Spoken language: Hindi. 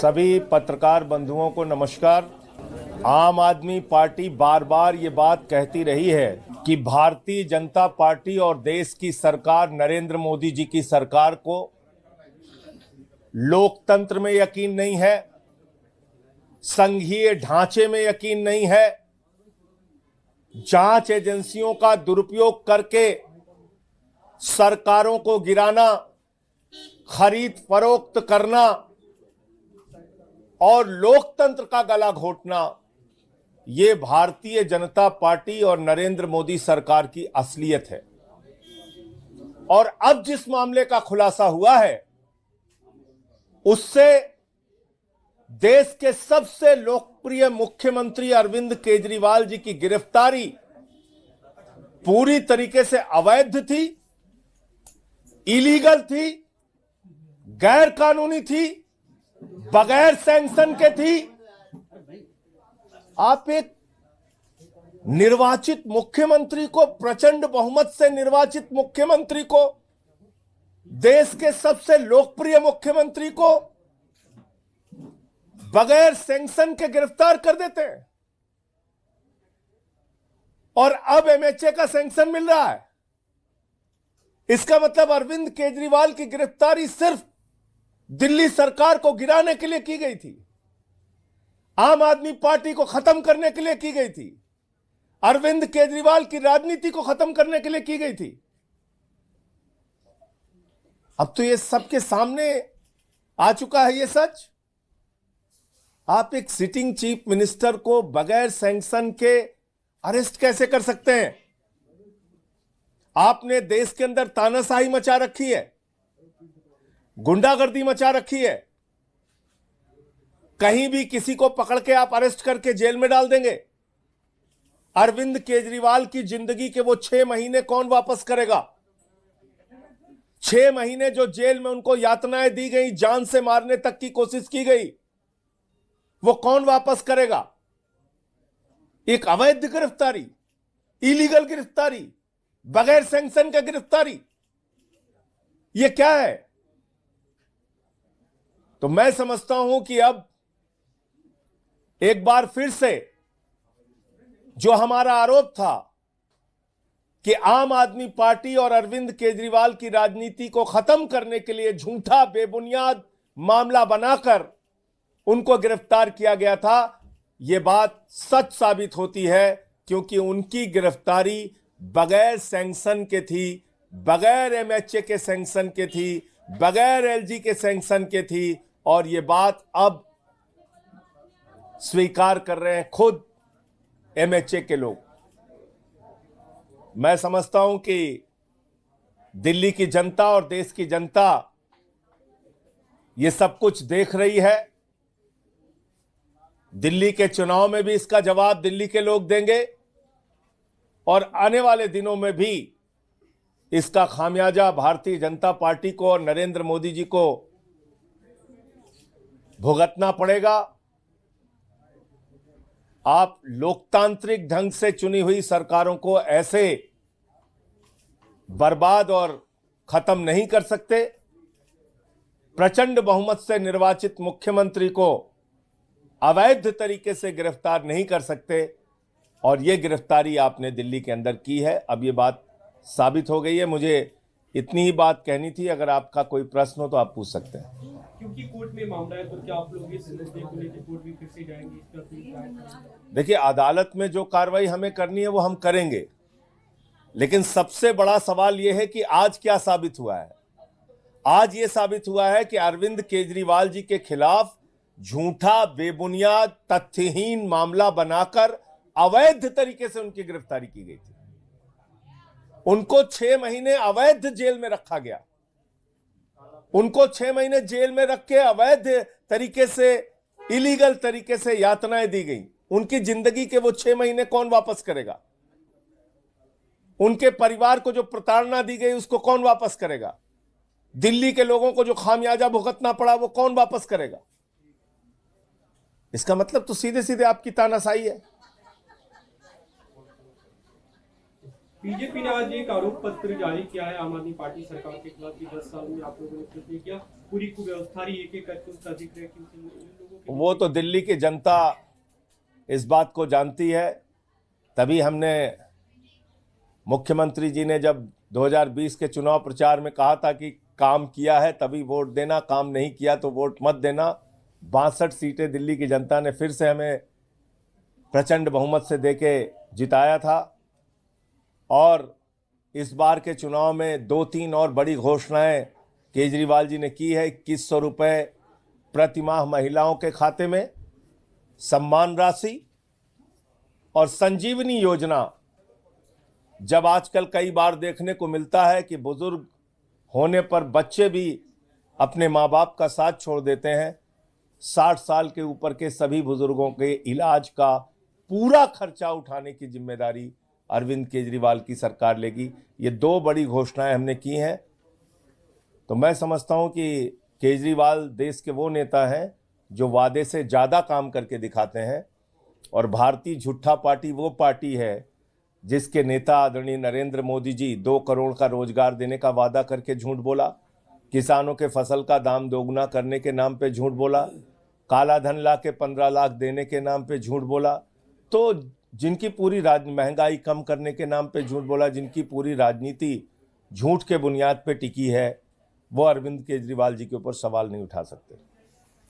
सभी पत्रकार बंधुओं को नमस्कार। आम आदमी पार्टी बार बार ये बात कहती रही है कि भारतीय जनता पार्टी और देश की सरकार नरेंद्र मोदी जी की सरकार को लोकतंत्र में यकीन नहीं है, संघीय ढांचे में यकीन नहीं है, जांच एजेंसियों का दुरुपयोग करके सरकारों को गिराना, खरीद फरोख्त करना और लोकतंत्र का गला घोटना, ये भारतीय जनता पार्टी और नरेंद्र मोदी सरकार की असलियत है। और अब जिस मामले का खुलासा हुआ है उससे देश के सबसे लोकप्रिय मुख्यमंत्री अरविंद केजरीवाल जी की गिरफ्तारी पूरी तरीके से अवैध थी, इलीगल थी, गैर कानूनी थी, बगैर सैंक्शन के थी। आप एक निर्वाचित मुख्यमंत्री को, प्रचंड बहुमत से निर्वाचित मुख्यमंत्री को, देश के सबसे लोकप्रिय मुख्यमंत्री को बगैर सैंक्शन के गिरफ्तार कर देते हैं और अब एमएचए का सैंक्शन मिल रहा है। इसका मतलब अरविंद केजरीवाल की गिरफ्तारी सिर्फ दिल्ली सरकार को गिराने के लिए की गई थी, आम आदमी पार्टी को खत्म करने के लिए की गई थी, अरविंद केजरीवाल की राजनीति को खत्म करने के लिए की गई थी। अब तो ये सबके सामने आ चुका है ये सच। आप एक सिटिंग चीफ मिनिस्टर को बगैर सैंक्शन के अरेस्ट कैसे कर सकते हैं? आपने देश के अंदर तानाशाही मचा रखी है, गुंडागर्दी मचा रखी है, कहीं भी किसी को पकड़ के आप अरेस्ट करके जेल में डाल देंगे। अरविंद केजरीवाल की जिंदगी के वो 6 महीने कौन वापस करेगा? 6 महीने जो जेल में उनको यातनाएं दी गई, जान से मारने तक की कोशिश की गई, वो कौन वापस करेगा? एक अवैध गिरफ्तारी, इलीगल गिरफ्तारी, बगैर सैंक्शन का गिरफ्तारी, ये क्या है? तो मैं समझता हूं कि अब एक बार फिर से जो हमारा आरोप था कि आम आदमी पार्टी और अरविंद केजरीवाल की राजनीति को खत्म करने के लिए झूठा बेबुनियाद मामला बनाकर उनको गिरफ्तार किया गया था, यह बात सच साबित होती है, क्योंकि उनकी गिरफ्तारी बगैर सैंक्शन के थी, बगैर एमएचए के सैंक्शन के थी, बगैर एलजी के सैंक्शन के थी। और यह बात अब स्वीकार कर रहे हैं खुद एमएचए के लोग। मैं समझता हूं कि दिल्ली की जनता और देश की जनता यह सब कुछ देख रही है। दिल्ली के चुनाव में भी इसका जवाब दिल्ली के लोग देंगे और आने वाले दिनों में भी इसका खामियाजा भारतीय जनता पार्टी को और नरेंद्र मोदी जी को भुगतना पड़ेगा। आप लोकतांत्रिक ढंग से चुनी हुई सरकारों को ऐसे बर्बाद और खत्म नहीं कर सकते। प्रचंड बहुमत से निर्वाचित मुख्यमंत्री को अवैध तरीके से गिरफ्तार नहीं कर सकते और यह गिरफ्तारी आपने दिल्ली के अंदर की है। अब यह बात साबित हो गई है। मुझे इतनी ही बात कहनी थी। अगर आपका कोई प्रश्न हो तो आप पूछ सकते हैं। क्योंकि कोर्ट में मामला है तो क्या आप लोग इस निर्णय को लेकर कोर्ट भी फिर से जाएंगे? देखिए, अदालत में जो कार्रवाई हमें करनी है वो हम करेंगे, लेकिन सबसे बड़ा सवाल यह है कि आज क्या साबित हुआ है। आज ये साबित हुआ है कि अरविंद केजरीवाल जी के खिलाफ झूठा, बेबुनियाद, तथ्यहीन मामला बनाकर अवैध तरीके से उनकी गिरफ्तारी की गई थी। उनको 6 महीने अवैध जेल में रखा गया। उनको 6 महीने जेल में रख के अवैध तरीके से, इलीगल तरीके से यातनाएं दी गई। उनकी जिंदगी के वो 6 महीने कौन वापस करेगा? उनके परिवार को जो प्रताड़ना दी गई उसको कौन वापस करेगा? दिल्ली के लोगों को जो खामियाजा भुगतना पड़ा वो कौन वापस करेगा? इसका मतलब तो सीधे सीधे आपकी तानाशाही है। बीजेपी ने आज एक आरोप पत्र जारी किया है आम आदमी पार्टी सरकार के खिलाफ कि 10 साल में आप लोगों ने कुछ नहीं किया, पूरी कुव्यवस्था ही एक एक करके उसका जिक्र है कि इन लोगों के वो तो दिल्ली की जनता इस बात को जानती है। तभी हमने मुख्यमंत्री जी ने जब 2020 के चुनाव प्रचार में कहा था कि काम किया है तभी वोट देना, काम नहीं किया तो वोट मत देना। 62 सीटें दिल्ली की जनता ने फिर से हमें प्रचंड बहुमत से देके जिताया था। और इस बार के चुनाव में 2-3 और बड़ी घोषणाएं केजरीवाल जी ने की है। 2100 रुपये प्रतिमाह महिलाओं के खाते में, सम्मान राशि और संजीवनी योजना। जब आजकल कई बार देखने को मिलता है कि बुजुर्ग होने पर बच्चे भी अपने माँ बाप का साथ छोड़ देते हैं, 60 साल के ऊपर के सभी बुजुर्गों के इलाज का पूरा खर्चा उठाने की जिम्मेदारी अरविंद केजरीवाल की सरकार लेगी। ये 2 बड़ी घोषणाएं हमने की हैं। तो मैं समझता हूं कि केजरीवाल देश के वो नेता हैं जो वादे से ज़्यादा काम करके दिखाते हैं। और भारतीय झूठा पार्टी वो पार्टी है जिसके नेता आदरणीय नरेंद्र मोदी जी 2 करोड़ का रोजगार देने का वादा करके झूठ बोला, किसानों के फसल का दाम दोगुना करने के नाम पे झूठ बोला, काला धन ला के 15 लाख देने के नाम पे झूठ बोला। तो जिनकी पूरी महंगाई कम करने के नाम पे झूठ बोला, जिनकी पूरी राजनीति झूठ के बुनियाद पे टिकी है, वो अरविंद केजरीवाल जी के ऊपर सवाल नहीं उठा सकते।